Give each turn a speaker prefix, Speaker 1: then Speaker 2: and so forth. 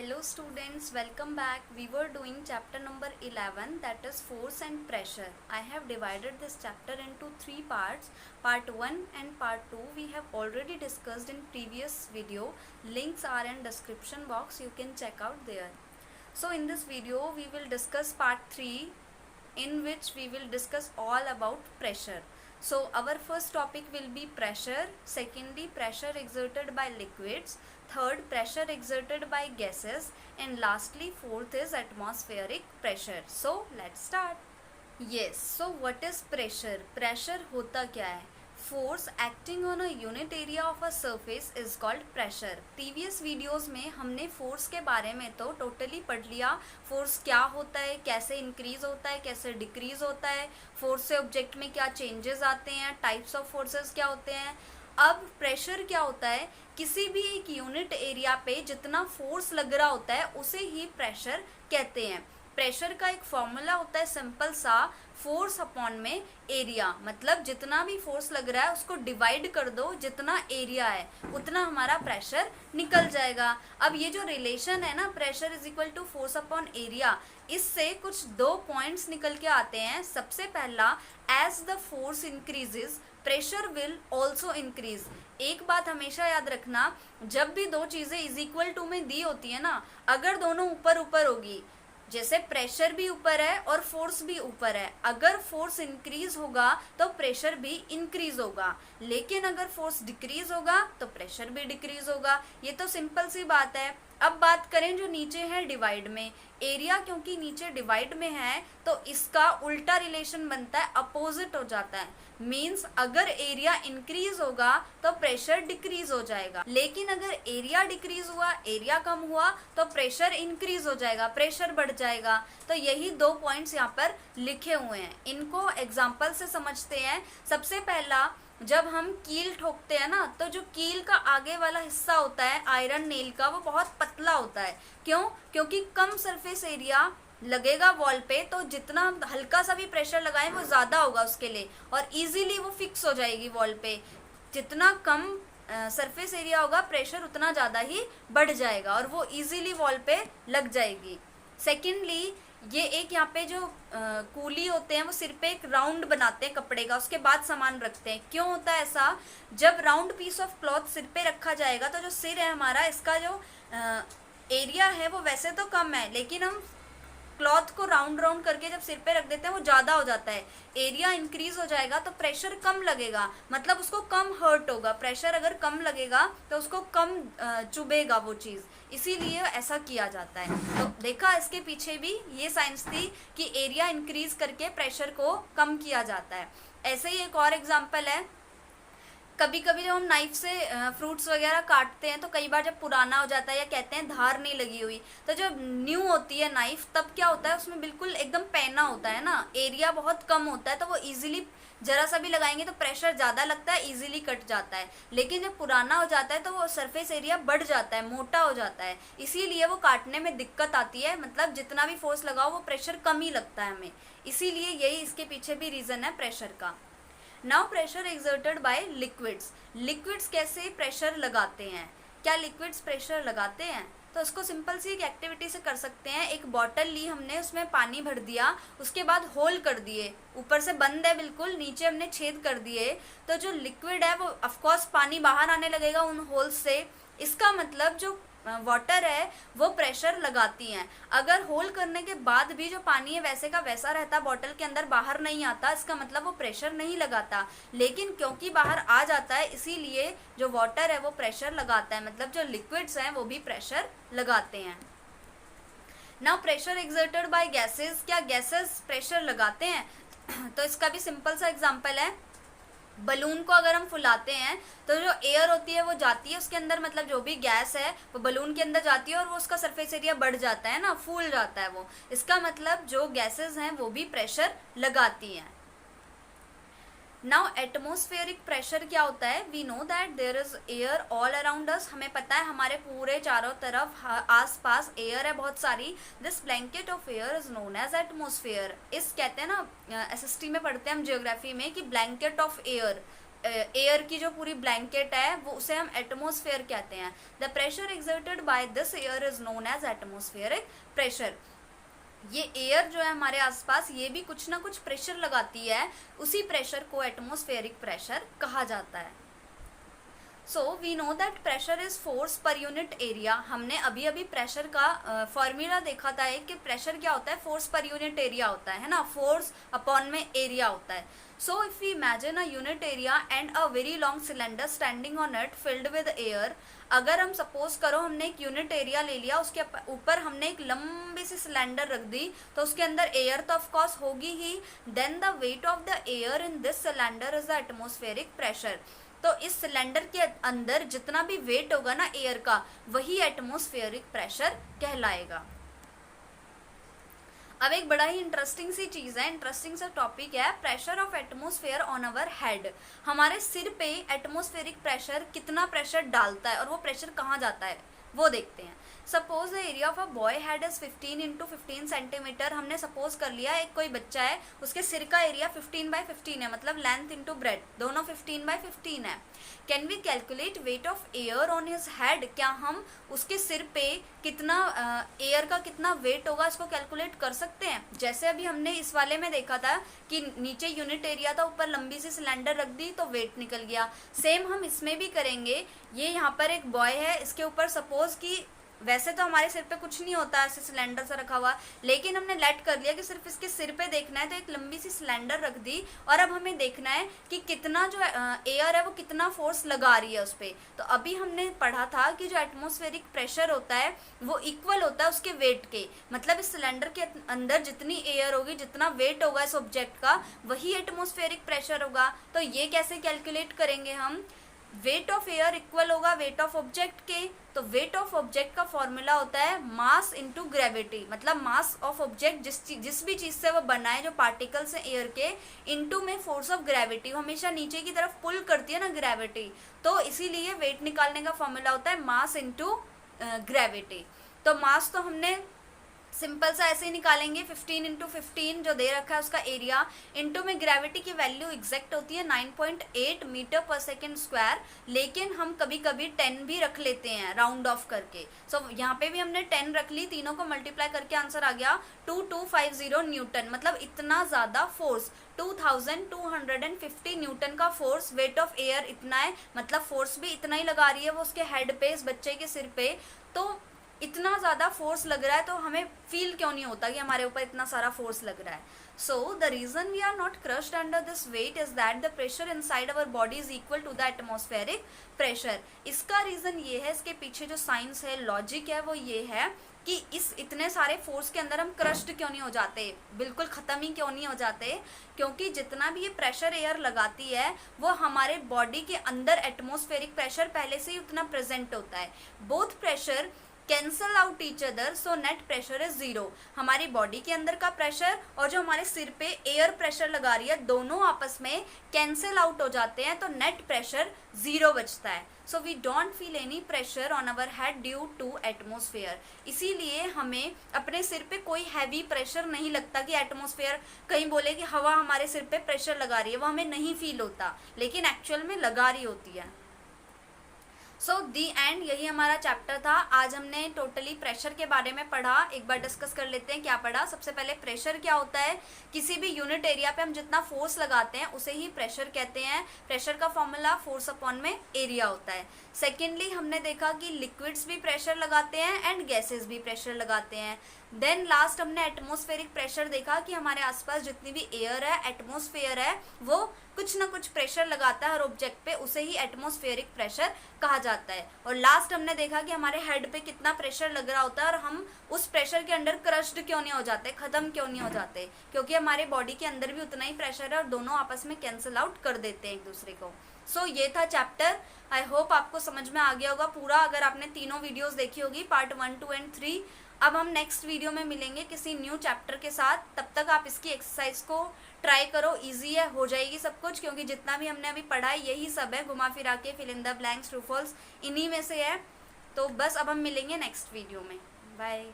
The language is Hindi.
Speaker 1: Hello students, welcome back. We were doing chapter number 11, that is force and pressure. I have divided this chapter into three parts. Part 1 and part 2 we have already discussed in previous video. Links are in description box, you can check out there. So in this video we will discuss part 3, in which we will discuss all about pressure. So our first topic will be pressure, secondly pressure exerted by liquids, third pressure exerted by gases, and lastly fourth is atmospheric pressure. So let's start. Yes, so what is pressure? Pressure होता क्या है? Force acting on a unit area of a surface is called pressure. Previous videos में हमने फोर्स के बारे में तो टोटली पढ़ लिया. फोर्स क्या होता है, कैसे इंक्रीज होता है, कैसे डिक्रीज होता है, फोर्स से ऑब्जेक्ट में क्या चेंजेस आते हैं, टाइप्स ऑफ फोर्सेस क्या होते हैं. अब प्रेशर क्या होता है? किसी भी एक यूनिट एरिया पे जितना फोर्स लग रहा होता है उसे ही प्रेशर कहते हैं. प्रेशर का एक फॉर्मूला होता है सिंपल सा, फोर्स अपॉन में एरिया. मतलब जितना भी फोर्स लग रहा है उसको डिवाइड कर दो, जितना एरिया है उतना हमारा प्रेशर निकल जाएगा. अब ये जो रिलेशन है ना, pressure is equal to force upon area, इससे कुछ दो पॉइंट्स निकल के आते हैं. सबसे पहला, as the force increases pressure will also increase. एक बात हमेशा याद रखना, जब भी दो चीजें इज इक्वल टू में दी होती है ना, अगर दोनों ऊपर ऊपर होगी, जैसे प्रेशर भी ऊपर है और फोर्स भी ऊपर है, अगर फोर्स इंक्रीज होगा तो प्रेशर भी इंक्रीज होगा, लेकिन अगर फोर्स डिक्रीज होगा तो प्रेशर भी डिक्रीज होगा. ये तो सिंपल सी बात है. अब बात करें जो नीचे है डिवाइड में, एरिया क्योंकि नीचे डिवाइड में है तो इसका उल्टा रिलेशन बनता है, अपोजिट हो जाता है. मीन्स अगर एरिया इंक्रीज होगा तो प्रेशर डिक्रीज हो जाएगा, लेकिन अगर एरिया डिक्रीज हुआ, एरिया कम हुआ तो प्रेशर इंक्रीज हो जाएगा, प्रेशर बढ़ जाएगा. तो यही दो पॉइंट्स यहाँ पर लिखे हुए हैं, इनको एग्जाम्पल से समझते हैं. सबसे पहला, जब हम कील ठोकते हैं ना, तो जो कील का आगे वाला हिस्सा होता है आयरन नेल का, वो बहुत पतला होता है. क्यों? क्योंकि कम सरफेस एरिया लगेगा वॉल पे, तो जितना हल्का सा भी प्रेशर लगाएं वो ज़्यादा होगा उसके लिए, और इजीली वो फिक्स हो जाएगी वॉल पे. जितना कम सरफेस एरिया होगा प्रेशर उतना ज़्यादा ही बढ़ जाएगा और वो इजीली वॉल पे लग जाएगी. सेकेंडली, ये एक यहाँ पे जो कूली होते हैं वो सिर पे एक राउंड बनाते हैं कपड़े का, उसके बाद सामान रखते हैं. क्यों होता है ऐसा? जब राउंड पीस ऑफ क्लॉथ सिर पे रखा जाएगा तो जो सिर है हमारा, इसका जो एरिया है वो वैसे तो कम है, लेकिन हम क्लॉथ को राउंड राउंड करके जब सिर पे रख देते हैं वो ज़्यादा हो जाता है. एरिया इंक्रीज हो जाएगा तो प्रेशर कम लगेगा, मतलब उसको कम हर्ट होगा. प्रेशर अगर कम लगेगा तो उसको कम चुभेगा वो चीज़, इसीलिए ऐसा किया जाता है. तो देखा, इसके पीछे भी ये साइंस थी कि एरिया इंक्रीज करके प्रेशर को कम किया जाता है. ऐसे ही एक और एग्जाम्पल है, कभी कभी जब हम नाइफ से फ्रूट्स वगैरह काटते हैं तो कई बार जब पुराना हो जाता है या कहते हैं धार नहीं लगी हुई, तो जब न्यू होती है नाइफ तब क्या होता है, उसमें बिल्कुल एकदम पैना होता है ना, एरिया बहुत कम होता है, तो वो इजीली जरा सा भी लगाएंगे तो प्रेशर ज़्यादा लगता है, इजीली कट जाता है. लेकिन जब पुराना हो जाता है तो वो सरफेस एरिया बढ़ जाता है, मोटा हो जाता है, इसीलिए वो काटने में दिक्कत आती है. मतलब जितना भी फोर्स लगाओ वो प्रेशर कम ही लगता है हमें, इसीलिए यही इसके पीछे भी रीज़न है प्रेशर का. Now pressure exerted bye liquids. Liquids कैसे प्रेशर लगाते हैं? क्या लिक्विड्स प्रेशर लगाते हैं? तो उसको सिंपल सी एक एक्टिविटी से कर सकते हैं. एक बॉटल ली हमने, उसमें पानी भर दिया, उसके बाद होल कर दिए, ऊपर से बंद है बिल्कुल, नीचे हमने छेद कर दिए, तो जो लिक्विड है वो ऑफकोर्स पानी बाहर आने लगेगा उन होल्स से. इसका मतलब जो वाटर है वो प्रेशर लगाती हैं. अगर होल करने के बाद भी जो पानी है वैसे का वैसा रहता, बॉटल के अंदर बाहर नहीं आता, इसका मतलब वो प्रेशर नहीं लगाता. लेकिन क्योंकि बाहर आ जाता है इसीलिए जो वाटर है वो प्रेशर लगाता है, मतलब जो लिक्विड्स हैं वो भी प्रेशर लगाते हैं. Now pressure exerted bye gases. क्या गैसेस प्रेशर लगाते हैं? तो इसका भी सिंपल सा एग्जाम्पल है, बलून को अगर हम फुलाते हैं तो जो एयर होती है वो जाती है उसके अंदर, मतलब जो भी गैस है वो बलून के अंदर जाती है और वो उसका सरफेस एरिया बढ़ जाता है ना, फूल जाता है वो. इसका मतलब जो गैसेस हैं वो भी प्रेशर लगाती हैं. नाउ एटमोस्फेरिक प्रेशर क्या होता है? We know that there is air all around us. हमें पता है हमारे पूरे चारों तरफ आसपास एयर है बहुत सारी. This blanket of air is known as atmosphere. इस कहते हैं ना, एसएसटी में पढ़ते हैं हम जियोग्राफी में कि ब्लैंकेट ऑफ एयर, एयर की जो पूरी ब्लैंकेट है वो उसे हम एटमॉस्फेयर कहते हैं। The pressure exerted by this air is known as atmospheric pressure. ये एयर जो है हमारे आसपास ये भी कुछ ना कुछ प्रेशर लगाती है, उसी प्रेशर को एटमॉस्फेरिक प्रेशर कहा जाता है। So we know that pressure is force per unit area. हमने अभी अभी प्रेशर का फॉर्मूला देखा था कि प्रेशर क्या होता है, फोर्स पर यूनिट एरिया होता है ना, फोर्स अपॉन में एरिया होता है। So if we imagine a unit area and a very long cylinder standing on it filled with air, अगर हम सपोज करो हमने एक यूनिट एरिया ले लिया, उसके ऊपर हमने एक लंबी सी सिलेंडर रख दी, तो उसके अंदर एयर तो ऑफ कोर्स होगी ही, then the weight of the air in this cylinder is the atmospheric pressure. तो इस सिलेंडर के अंदर जितना भी वेट होगा ना एयर का, वही एटमॉस्फेरिक प्रेशर कहलाएगा। अब एक बड़ा ही इंटरेस्टिंग सी चीज है, इंटरेस्टिंग सा टॉपिक है, pressure of atmosphere on our head. हमारे सिर पे एटमॉस्फेरिक प्रेशर कितना प्रेशर डालता है और वो प्रेशर कहाँ जाता है वो देखते हैं। Suppose the area of a boy head is 15 into 15 centimetre. हमने सपोज कर लिया एक कोई बच्चा है, उसके सिर का एरिया 15/15 है, मतलब लेंथ इंटू ब्रेड दोनों 15/15 है। Can we calculate weight of air on his head? क्या हम उसके सिर पे कितना एयर का कितना वेट होगा इसको कैलकुलेट कर सकते हैं? जैसे अभी हमने इस वाले में देखा था कि नीचे यूनिट एरिया था, ऊपर लंबी सी सिलेंडर रख दी तो वेट निकल गया। सेम हम इसमें भी करेंगे। ये यहाँ पर एक बॉय है, इसके ऊपर सपोज कि वैसे तो हमारे सिर पे कुछ नहीं होता ऐसे सिलेंडर से रखा हुआ, लेकिन हमने लेट कर लिया कि सिर्फ इसके सिर पे देखना है, तो एक लंबी सी सिलेंडर रख दी और अब हमें देखना है कि कितना जो एयर है वो कितना फोर्स लगा रही है उस पर। तो अभी हमने पढ़ा था कि जो एटमॉस्फेरिक प्रेशर होता है वो इक्वल होता है उसके वेट के, मतलब इस सिलेंडर के अंदर जितनी एयर होगी, जितना वेट होगा इस ऑब्जेक्ट का, वही एटमॉस्फेरिक प्रेशर होगा। तो ये कैसे कैलकुलेट करेंगे हम? वेट ऑफ एयर इक्वल होगा वेट ऑफ ऑब्जेक्ट के। तो वेट ऑफ ऑब्जेक्ट का फॉर्मूला होता है मास इनटू ग्रेविटी, मतलब मास ऑफ ऑब्जेक्ट जिस भी चीज से वो बना है, जो पार्टिकल्स हैं एयर के, इनटू में फोर्स ऑफ ग्रेविटी, वो हमेशा नीचे की तरफ पुल करती है ना ग्रेविटी, तो इसीलिए वेट निकालने का फॉर्मूला होता है मास इनटू ग्रेविटी। तो मास तो हमने सिंपल सा ऐसे ही निकालेंगे, 15 इंटू 15 जो दे रखा है उसका एरिया, इंटू में ग्रेविटी की वैल्यू एग्जैक्ट होती है 9.8 मीटर पर सेकेंड स्क्वायर, लेकिन हम कभी कभी 10 भी रख लेते हैं राउंड ऑफ करके। सो यहाँ पे भी हमने 10 रख ली, तीनों को मल्टीप्लाई करके आंसर आ गया 2250 न्यूटन, मतलब इतना ज़्यादा फोर्स 2250 न्यूटन का फोर्स, वेट ऑफ एयर इतना है, मतलब फोर्स भी इतना ही लगा रही है वो उसके हेड पे, इस बच्चे के सिर पे। तो इतना ज़्यादा फोर्स लग रहा है तो हमें फील क्यों नहीं होता कि हमारे ऊपर इतना सारा फोर्स लग रहा है? So the reason we are not crushed under this weight is that the pressure inside our body is equal to the atmospheric pressure. इसका रीजन ये है, इसके पीछे जो साइंस है, लॉजिक है, वो ये है कि इस इतने सारे फोर्स के अंदर हम क्रश्ड क्यों नहीं हो जाते, बिल्कुल ख़त्म ही क्यों नहीं हो जाते? क्योंकि जितना भी ये प्रेशर एयर लगाती है वो हमारे बॉडी के अंदर एटमॉस्फेरिक प्रेशर पहले से ही उतना प्रेजेंट होता है। Both pressure cancel out each other, so net pressure is zero. हमारी बॉडी के अंदर का प्रेशर और जो हमारे सिर पे एयर प्रेशर लगा रही है, दोनों आपस में कैंसल आउट हो जाते हैं, तो नेट प्रेशर जीरो बचता है। So we don't feel any pressure on our head due to atmosphere. इसीलिए हमें अपने सिर पे कोई हैवी प्रेशर नहीं लगता कि एटमॉस्फेयर, कहीं बोले कि हवा हमारे सिर पे प्रेशर लगा रही है, वो हमें नहीं फील होता, लेकिन एक्चुअल में लगा रही होती है। सो दी एंड, यही हमारा चैप्टर था। आज हमने टोटली प्रेशर के बारे में पढ़ा। एक बार डिस्कस कर लेते हैं क्या पढ़ा। सबसे पहले प्रेशर क्या होता है, किसी भी यूनिट एरिया पे हम जितना फोर्स लगाते हैं उसे ही प्रेशर कहते हैं। प्रेशर का फॉर्मूला फोर्स अपॉन में एरिया होता है। सेकेंडली हमने देखा कि लिक्विड्स भी प्रेशर लगाते हैं एंड गैसेस भी प्रेशर लगाते हैं। देन लास्ट हमने एटमॉस्फेरिक प्रेशर देखा कि हमारे आसपास जितनी भी एयर है, एटमॉस्फेयर है, वो कुछ ना कुछ प्रेशर लगाता है हर ऑब्जेक्ट पे, उसे ही एटमॉस्फेरिक प्रेशर कहा जाता है। और लास्ट हमने देखा कि हमारे हेड पे कितना प्रेशर लग रहा होता है और हम उस प्रेशर के अंडर क्रश्ड क्यों नहीं हो जाते, खत्म क्यों नहीं हो जाते, क्योंकि हमारे बॉडी के अंदर भी उतना ही प्रेशर है और दोनों आपस में कैंसिल आउट कर देते हैं एक दूसरे को। सो ये था चैप्टर। आई होप आपको समझ में आ गया होगा पूरा, अगर आपने तीनों वीडियोज देखी होगी, पार्ट 1, 2 एंड 3। अब हम नेक्स्ट वीडियो में मिलेंगे किसी न्यू चैप्टर के साथ। तब तक आप इसकी एक्सरसाइज को ट्राई करो, इजी है, हो जाएगी सब कुछ, क्योंकि जितना भी हमने अभी पढ़ा है यही सब है, घुमा फिरा के, fill in the blanks, true false, इन्हीं में से है। तो बस अब हम मिलेंगे नेक्स्ट वीडियो में। बाय।